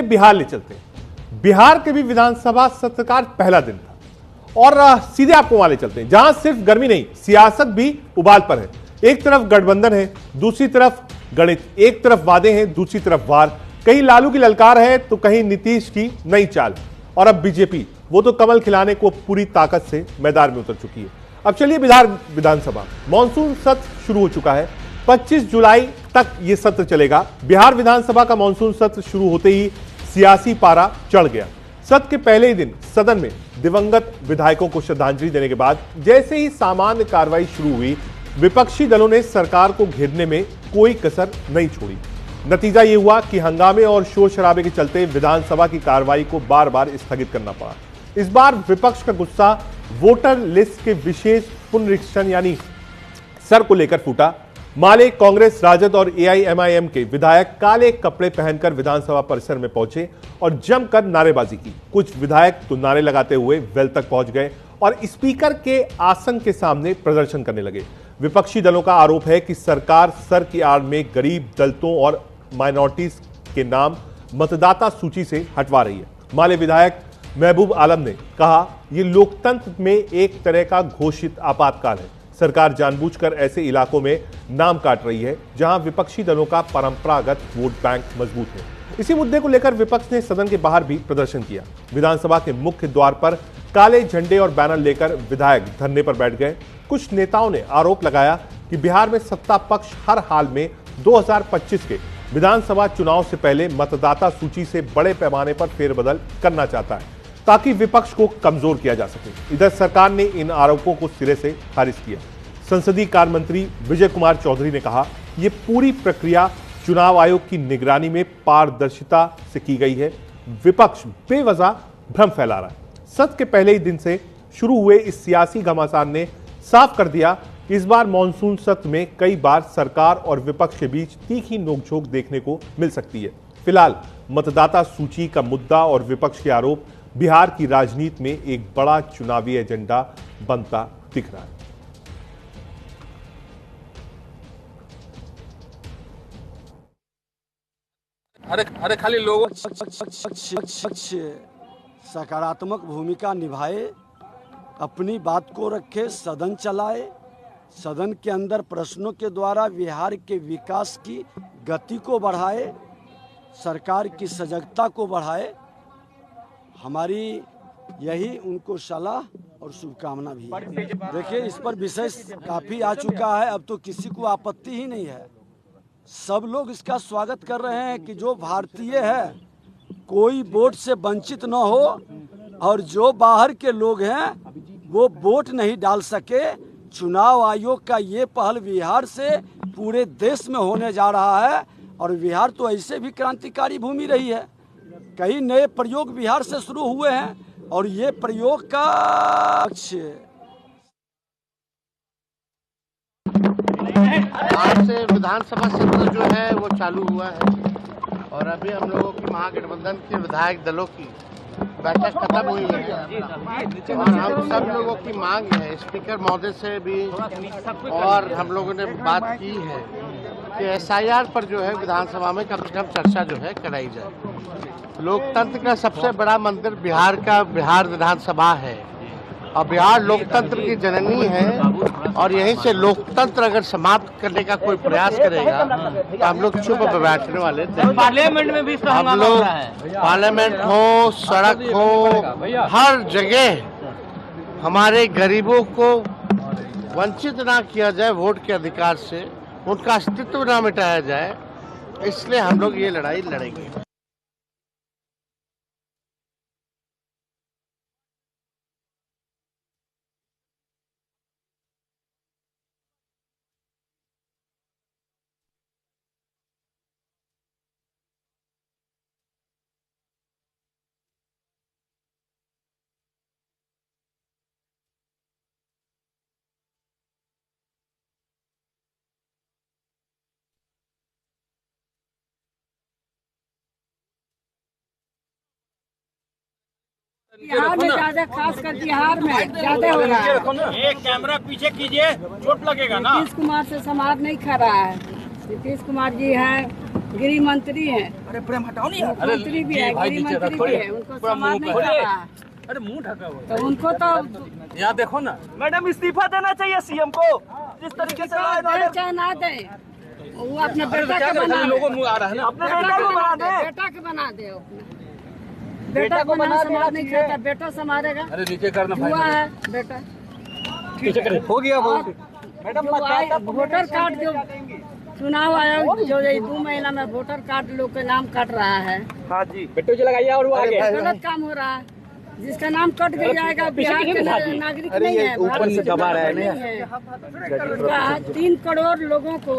बिहार ले चलते हैं। बिहार के भी विधानसभा सत्र का पहला दिन था और सीधे आपको वहां ले चलते हैं जहां सिर्फ गर्मी नहीं, सियासत भी उबाल पर है। एक तरफ गठबंधन है, दूसरी तरफ गणित, एक तरफ वादे हैं, दूसरी तरफ वार। कहीं लालू की ललकार है तो कहीं नीतीश की नई चाल, और अब बीजेपी वो तो कमल खिलाने को पूरी ताकत से मैदान में उतर चुकी है। अब चलिए बिहार विधानसभा मॉनसून सत्र शुरू हो चुका है। 25 जुलाई तक यह सत्र चलेगा। बिहार विधानसभा का मॉनसून सत्र शुरू होते ही सियासी पारा चढ़ गया। सत्र के पहले ही दिन सदन में दिवंगत विधायकों को श्रद्धांजलि देने के बाद जैसे ही सामान्य कार्रवाई शुरू हुई, विपक्षी दलों ने सरकार को घेरने में कोई कसर नहीं छोड़ी। नतीजा यह हुआ कि हंगामे और शोर शराबे के चलते विधानसभा की कार्रवाई को बार बार स्थगित करना पड़ा। इस बार विपक्ष का गुस्सा वोटर लिस्ट के विशेष पुनरीक्षण यानी सर को लेकर फूटा। माले, कांग्रेस, राजद और एआईएमआईएम के विधायक काले कपड़े पहनकर विधानसभा परिसर में पहुंचे और जमकर नारेबाजी की। कुछ विधायक तो नारे लगाते हुए वेल तक पहुंच गए और स्पीकर के आसन के सामने प्रदर्शन करने लगे। विपक्षी दलों का आरोप है कि सरकार सर की आड़ में गरीब, दलितों और माइनॉरिटीज के नाम मतदाता सूची से हटवा रही है। माले विधायक महबूब आलम ने कहा, यह लोकतंत्र में एक तरह का घोषित आपातकाल है। सरकार जानबूझकर ऐसे इलाकों में नाम काट रही है जहां विपक्षी दलों का परंपरागत वोट बैंक मजबूत है। इसी मुद्दे को लेकर विपक्ष ने सदन के बाहर भी प्रदर्शन किया। विधानसभा के मुख्य द्वार पर काले झंडे और बैनर लेकर विधायक धरने पर बैठ गए। कुछ नेताओं ने आरोप लगाया कि बिहार में सत्ता पक्ष हर हाल में 2025 के विधानसभा चुनाव से पहले मतदाता सूची से बड़े पैमाने पर फेरबदल करना चाहता है ताकि विपक्ष को कमजोर किया जा सके। इधर सरकार ने इन आरोपों को सिरे से खारिज किया। संसदीय कार्य मंत्री विजय कुमार चौधरी ने कहा, यह पूरी प्रक्रिया चुनाव आयोग की निगरानी में पारदर्शिता से की गई है। विपक्ष बेवजह भ्रम फैला रहा है। सत्र के पहले ही दिन से शुरू हुए इस सियासी घमासान ने साफ कर दिया कि इस बार मॉनसून सत्र में कई बार सरकार और विपक्ष के बीच तीखी नोकझोंक देखने को मिल सकती है। फिलहाल मतदाता सूची का मुद्दा और विपक्ष के आरोप बिहार की राजनीति में एक बड़ा चुनावी एजेंडा बनता दिख रहा है। अरे खाली लोगों सकारात्मक भूमिका निभाए, अपनी बात को रखे, सदन चलाए, सदन के अंदर प्रश्नों के द्वारा बिहार के विकास की गति को बढ़ाए, सरकार की सजगता को बढ़ाए। हमारी यही उनको सलाह और शुभकामना भी है। देखिए, इस पर विषय काफ़ी आ चुका है, अब तो किसी को आपत्ति ही नहीं है। सब लोग इसका स्वागत कर रहे हैं कि जो भारतीय है कोई वोट से वंचित न हो और जो बाहर के लोग हैं वो वोट नहीं डाल सके। चुनाव आयोग का ये पहल बिहार से पूरे देश में होने जा रहा है और बिहार तो ऐसे भी क्रांतिकारी भूमि रही है। कई नए प्रयोग बिहार से शुरू हुए हैं और ये प्रयोग का आज से विधानसभा सत्र जो है वो चालू हुआ है और अभी हम लोगों की महागठबंधन के विधायक दलों की बैठक खत्म हुई है और हम सब लोगों की मांग है, स्पीकर महोदय से भी और हम लोगों ने बात की है कि एसआईआर पर जो है विधानसभा में कम से कम चर्चा जो है कराई जाए। लोकतंत्र का सबसे बड़ा मंदिर बिहार विधानसभा है और बिहार लोकतंत्र की जननी है और यहीं से लोकतंत्र अगर समाप्त करने का कोई प्रयास करेगा तो हम लोग चुप बैठने वाले थे। पार्लियामेंट में भी हम लोग पार्लियामेंट हो, सड़क हो, हर जगह हमारे गरीबों को वंचित ना किया जाए वोट के अधिकार से, उनका अस्तित्व ना मिटाया जाए, इसलिए हम लोग ये लड़ाई लड़ेंगे। बिहार में ज्यादा, खासकर बिहार में ज्यादा हो रहा है। एक कैमरा पीछे कीजिए, चोट लगेगा ना। नीतीश कुमार से समाज नहीं खा रहा है। नीतीश कुमार जी हैं, गृह मंत्री हैं, अरे प्रेम हटाओ नहीं यार। मंत्री भी है, भाई गृह नीचे मंत्री रखो भी ये। है, उनको पूरा समाज मुंह नहीं पे। कर रहा है। अरे मुंह ढका हुआ तो उनको तो है। यहाँ देखो ना। मैडम इस्तीफा देना चाहिए सीएम को, जिस तरीके से लॉ एंड दे ऑर्डर चाहे ना दे, वो अपने अरे बेटा क्या के कर बना खाली दे, लोगों मुंह आ रहा है ना। अपने बेटा को बना दे। बेटा के बना दे अपने बेटा को बना समाज नहीं खाता, बेटा संभालेगा। अरे नीचे करना भाई। हुआ है बेटा हो गया वो। मैडम जो आए वोटर कार्ड जो चुनाव आयोग जो ये 2 महीना में वोटर कार्ड लोग के नाम कट रहा है, हाँ जी बेटो जी लगाइए और वो आगे गलत काम हो रहा है। जिसका नाम कट गया जाएगा, बिहार के नागरिक नहीं है, भारत से दबा रहा है नहीं है। उसका 3 करोड़ लोगों को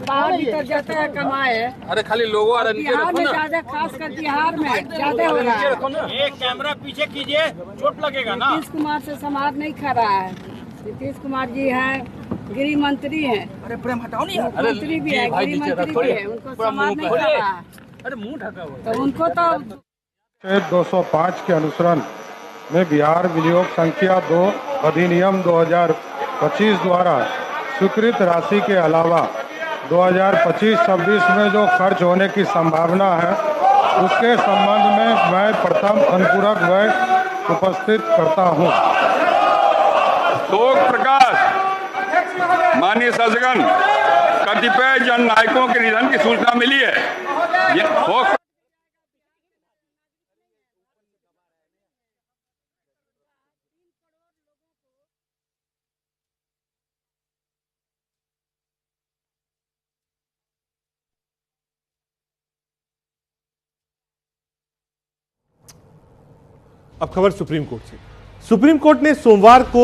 बाहर भीतर जाते हैं कमाए। अरे खाली लोगों आ रहा है। नीचे बिहार रखो में ना। ज्यादा, खासकर बिहार में ज्यादा हो रहा नीचे है। रखो ना। एक कैमरा पीछे कीजिए, चोट लगेगा ना। नीतीश कुमार से समाज नहीं खा रहा है। नीतीश कुमार जी हैं, गृह मंत्री हैं, अरे प्रेम हटाओ नहीं यार। मंत्री भी है, भाई गृह नीचे मंत्री रखो भी ये। है, उनको पूरा समाज मुंह नहीं पे। खा रहा है। अरे मुंह ढका हुआ है। तो उनको तो 205 के अनुसरण में बिहार विनियोग संख्या 2 अधिनियम 2025 द्वारा स्वीकृत राशि के अलावा 2025-26 में जो खर्च होने की संभावना है उसके संबंध में मैं प्रथम अनुपूरक व्यय उपस्थित करता हूं। शोक प्रकाश माननीय सदस्यगण, कतिपय जन नायकों के निधन की सूचना मिली है। शोक अब खबर सुप्रीम कोर्ट से। सुप्रीम कोर्ट ने सोमवार को